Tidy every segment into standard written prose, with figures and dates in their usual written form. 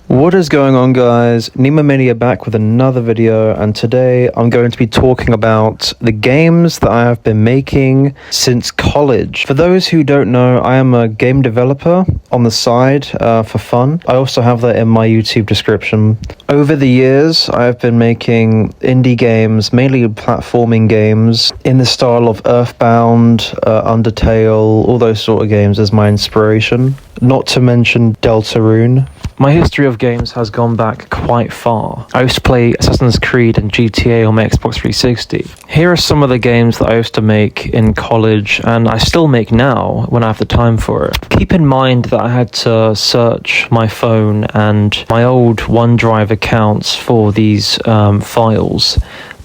What is going on, guys? NimoMania back with another video, and today I'm going to be talking about the games that I have been making since college. For those who don't know, I am a game developer on the side for fun. I also have that in my YouTube description. Over the years, I have been making indie games, mainly platforming games, in the style of Earthbound, Undertale, all those sort of games as my inspiration. Not to mention Deltarune. My history of games has gone back quite far. I used to play Assassin's Creed and GTA on my Xbox 360. Here are some of the games that I used to make in college, and I still make now when I have the time for it. Keep in mind that I had to search my phone and my old OneDrive accounts for these files,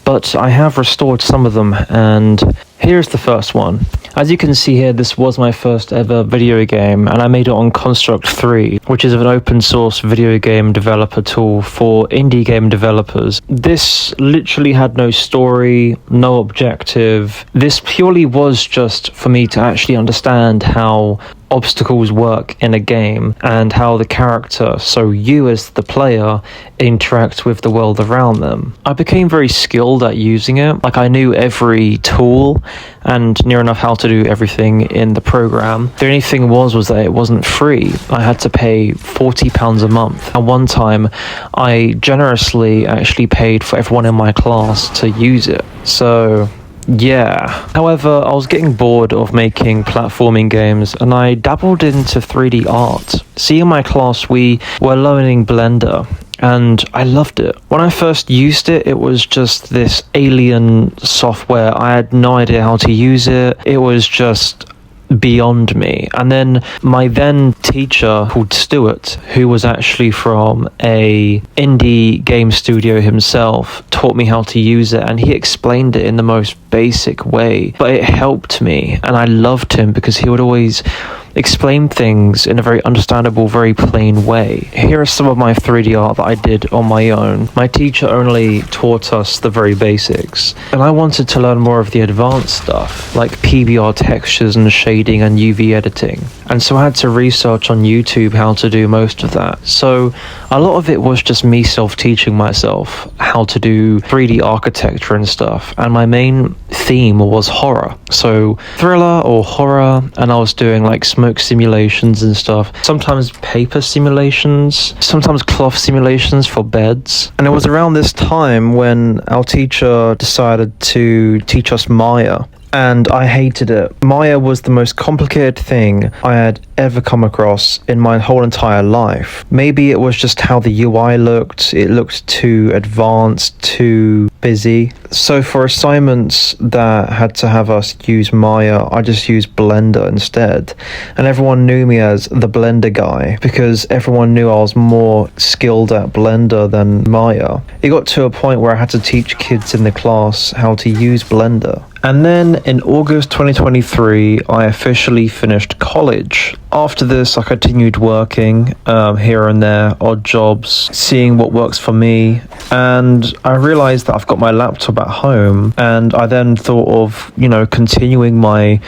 but I have restored some of them, and here's the first one. As you can see here, this was my first ever video game, and I made it on Construct 3, which is an open source video game developer tool for indie game developers. This literally had no story, no objective. This purely was just for me to actually understand how obstacles work in a game and how the character, so you as the player, interact with the world around them. I became very skilled at using it. Like, I knew every tool and near enough how to do everything in the program. The only thing was that it wasn't free. I had to pay £40 a month. And one time I generously actually paid for everyone in my class to use it. So yeah. However, I was getting bored of making platforming games, and I dabbled into 3D art. See, in my class we were learning Blender, and I loved it. When I first used it, it was just this alien software. I had no idea how to use it. It was just beyond me. And then my then teacher, called Stuart, who was actually from a indie game studio himself, taught me how to use it, and he explained it in the most basic way, but it helped me, and I loved him because he would always explain things in a very understandable, very plain way. Here are some of my 3D art that I did on my own. My teacher only taught us the very basics, and I wanted to learn more of the advanced stuff, like PBR textures and shading and UV editing. And so I had to research on YouTube how to do most of that. So a lot of it was just me self-teaching myself how to do 3D architecture and stuff. And my main theme was horror. So thriller or horror, and I was doing like smoke simulations and stuff. Sometimes paper simulations, sometimes cloth simulations for beds. And it was around this time when our teacher decided to teach us Maya. And I hated it. Maya was the most complicated thing I had ever come across in my whole entire life. Maybe it was just how the UI looked. It looked too advanced, too busy. So for assignments that had to have us use Maya, I just used Blender instead. And everyone knew me as the Blender guy because everyone knew I was more skilled at Blender than Maya. It got to a point where I had to teach kids in the class how to use Blender. And then in August 2023, I officially finished college. After this, I continued working here and there, odd jobs, seeing what works for me. And I realized that I've got my laptop at home, and I then thought of, continuing my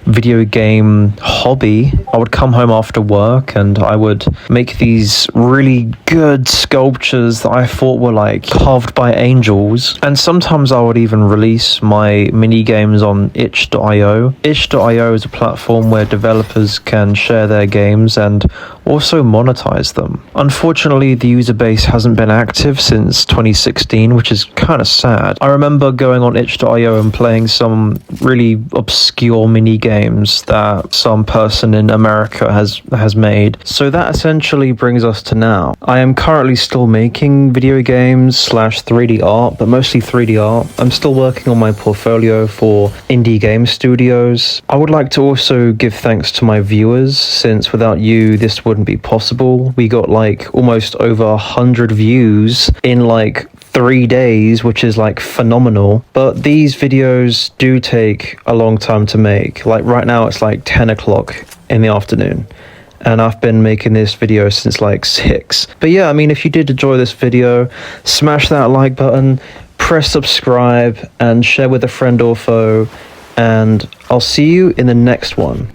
video game hobby. I would come home after work and I would make these really good sculptures that I thought were like carved by angels. And sometimes I would even release my mini games on itch.io. Itch.io is a platform where developers can share their games and also monetize them. Unfortunately, the user base hasn't been active since 2016, which is kind of sad. I remember going on itch.io and playing some really obscure mini games that some person in America has made. So that essentially brings us to now. I am currently still making video games / 3D art, but mostly 3D art. I'm still working on my portfolio for indie game studios. I would like to also give thanks to my viewers, since without you this wouldn't be possible. We got like almost over 100 views in like 3 days, which is like phenomenal. But these videos do take a long time to make. Like right now it's like 10 o'clock in the afternoon, and I've been making this video since like 6. But yeah, I mean, if you did enjoy this video, smash that like button, press subscribe, and share with a friend or foe, and I'll see you in the next one.